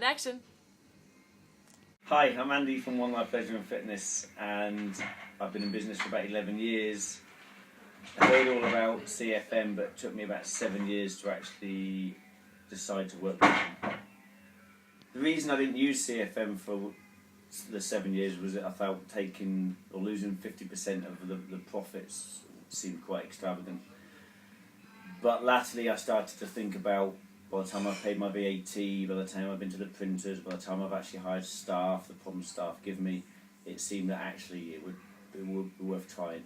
And action. Hi, I'm Andy from One Life Pleasure and Fitness, and I've been in business for about 11 years. I heard all about CFM, but it took me about 7 years to actually decide to work with them. The reason I didn't use CFM for the 7 years was that I felt taking or losing 50% of the profits seemed quite extravagant. But latterly I started to think about, by the time I've paid my VAT, by the time I've been to the printers, by the time I've actually hired staff, the problem staff give me, it seemed that actually it would be worth trying.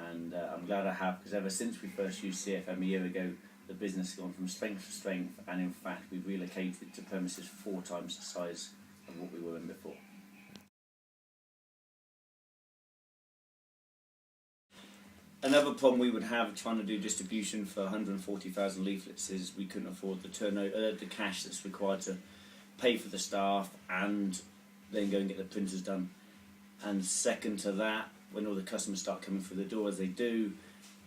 And I'm glad I have, because ever since we first used CFM a year ago, the business has gone from strength to strength, and in fact we've relocated to premises 4 times the size of what we were in before. Another problem we would have trying to do distribution for 140,000 leaflets is we couldn't afford the cash that's required to pay for the staff and then go and get the printers done. And second to that, when all the customers start coming through the door, as they do,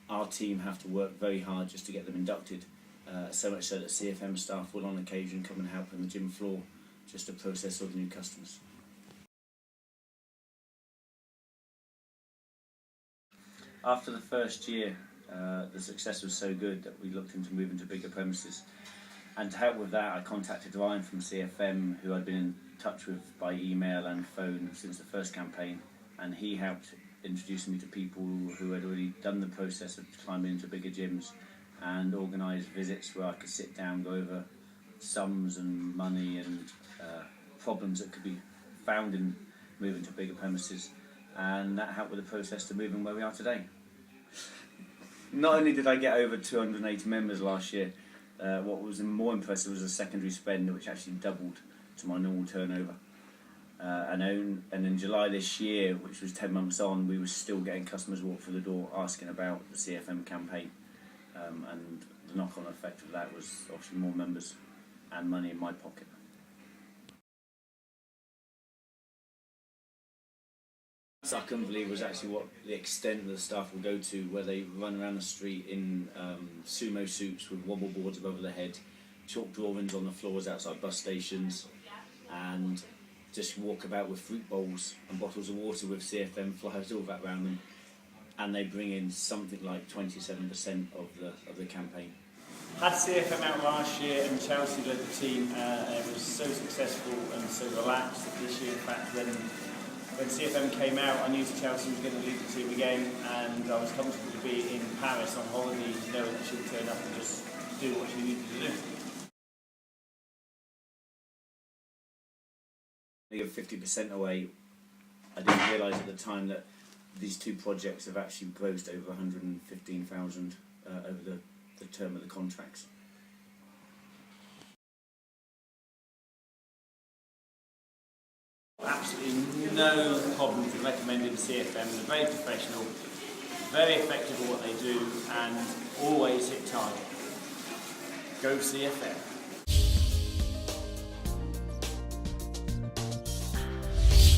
our team have to work very hard just to get them inducted. So much so that CFM staff will on occasion come and help on the gym floor just to process all the new customers. After the first year, the success was so good that we looked into moving to bigger premises. And to help with that, I contacted Ryan from CFM, who I'd been in touch with by email and phone since the first campaign, and he helped introduce me to people who had already done the process of climbing into bigger gyms and organised visits where I could sit down, go over sums and money and problems that could be found in moving to bigger premises. And that helped with the process to moving where we are today. Not only did I get over 280 members last year, what was more impressive was the secondary spend, which actually doubled to my normal turnover. And in July this year, which was 10 months on, we were still getting customers walk through the door asking about the CFM campaign. And the knock-on effect of that was obviously more members and money in my pocket. So I couldn't believe was actually what the extent that the staff will go to, where they run around the street in sumo suits with wobble boards above their head, chalk drawings on the floors outside bus stations, and just walk about with fruit bowls and bottles of water with CFM flyers all that around them, and they bring in something like 27% of the campaign. Had CFM out last year and Chelsea led the team, and it was so successful and so relaxed that this year, in fact, when CFM came out, I knew that Chelsea was going to lead the team again, and I was comfortable to be in Paris on holiday, knowing that she would turn up and just do what she needed to do. They give 50% away. I didn't realise at the time that these 2 projects have actually grossed over 115,000 over the term of the contracts. Absolutely no problems with recommending CFM. They're very professional, very effective at what they do, and always hit target. Go CFM.